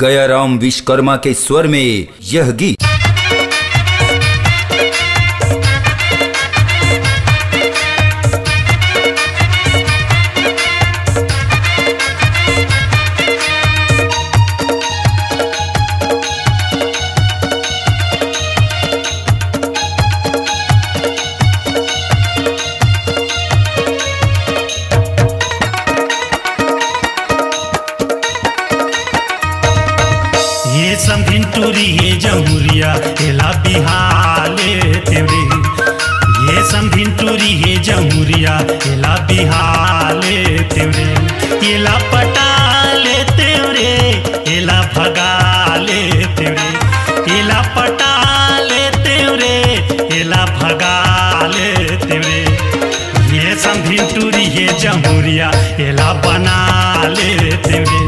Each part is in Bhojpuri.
गयाराम विश्वकर्मा के स्वर में यह गीत। ये समधिन टूरी ये जमुरिया एला बिहाले तेरे, ये समधिन टूरी ये जमुरिया एला बिहाले तेरे, एला पटाले तेरे, एला भगाले तेरे, एला पटाले तेरे, एला भगाले तेरे। ये समधिन टूरी ये जमुरिया एला बनाले तेरे,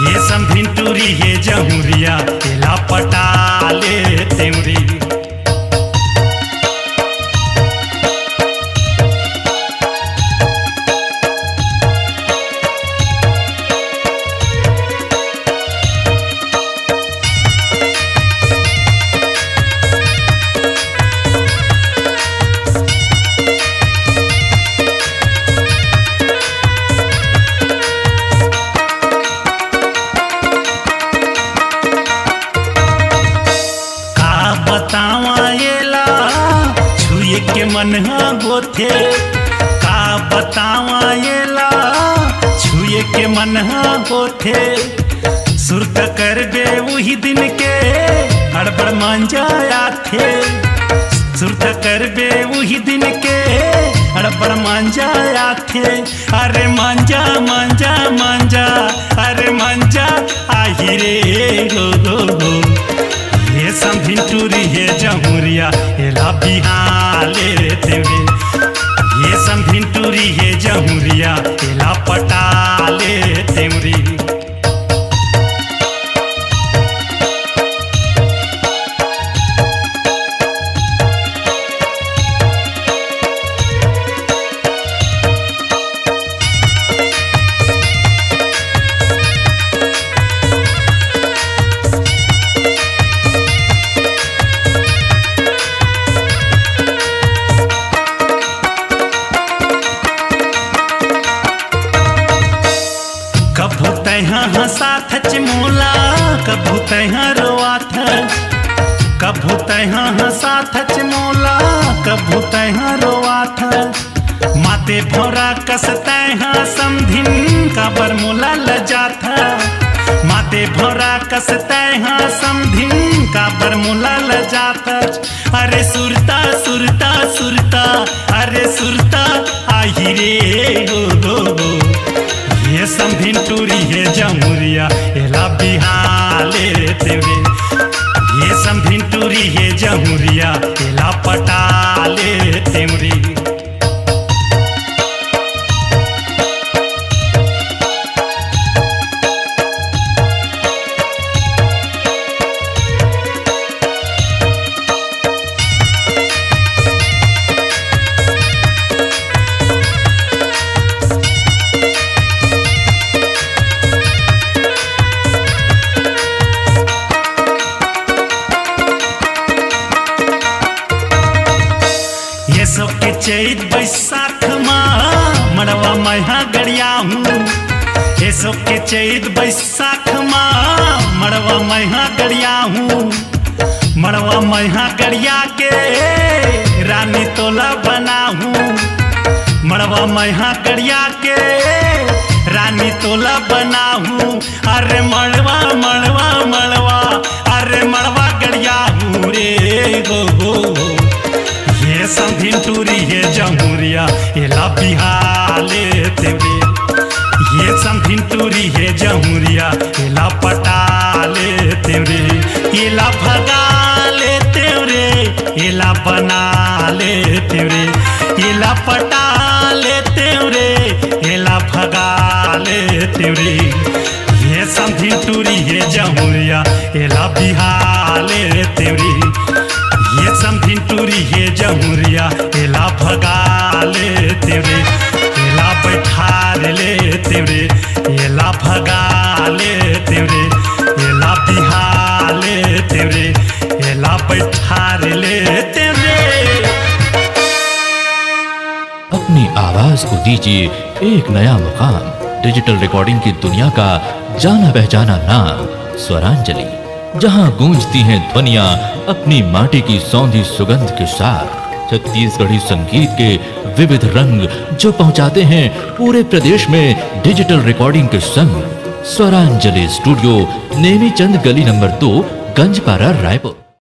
ये समधिन टूरी ये जमुरिया एला पटाले तेरे। के मन गोथे का बतावा येला छुए के मन गोथे, सुरत करबे वही दिन के हड़बड़ मांझाया थे, सुरत करबे वही दिन के हड़बड़ मांझाया थे। अरे मांझा मांझा मांझा अरे मांझा आही रे हो हो। ये समधिन टूरी ये जमुरिया एला बिहाले तेरे, ये समधिन टूरी ये जमुरिया एला पटाले तेरे। कभू तैहा हंसाथ चिमोला कभू तैहा रोआथ, कभू तैहा हंसाथ चिमोला कभू तैहा रोआथ। माते भोरा कस तैहा समधिन का बरमूला लजाथ, माते भोरा कस तैहा समधिन का बरमूला लजाथ। अरे सुरता सुरता सुरता अरे सुरता आही रे हो हो। ये समधिन टूरी ये जमुरिया एला बिहाले तेरे, ये समधिन टूरी ये जमुरिया एला पटाले तेरे। के चैत बैसाख माँ मड़वा मैहा गड़िया हूँ, ये सब के चैत बैसाख माँ मड़वा मैहा गड़िया हूँ। मड़वा मैहा गड़िया के रानी तोला बना हूँ, मड़वा मैहा गड़िया के रानी तोला बना हूँ। अरे मड़वा मड़वा मड़वा अरे मड़वा गड़िया हूँ रे हो हो। ये समधिन टूरी ये जमुरिया एला बिहाले तेरे, ये समधिन टूरी ये जमुरिया एला पटाले तेरे, एला भगाले तेरे, एला बनाले तेरे, एला पटाले तेरे, एला भगाले तेरे। ये समधिन टूरी ये जमुरिया एला बिहाले तेरे, ये समधिन टूरी ये जमुरिया एला भगाले तेरे, एला बैठाले तेरे, एला भगाले तेरे, आवाज को दीजिए एक नया मुकाम। डिजिटल रिकॉर्डिंग की दुनिया का जाना पहचाना नाम स्वरांजलि, जहां गूंजती हैं ध्वनियां अपनी माटी की सौंधी सुगंध के साथ। छत्तीसगढ़ी संगीत के विविध रंग जो पहुंचाते हैं पूरे प्रदेश में डिजिटल रिकॉर्डिंग के संग। स्वरांजलि स्टूडियो, नेमीचंद गली नंबर 2, गंजपारा, रायपुर।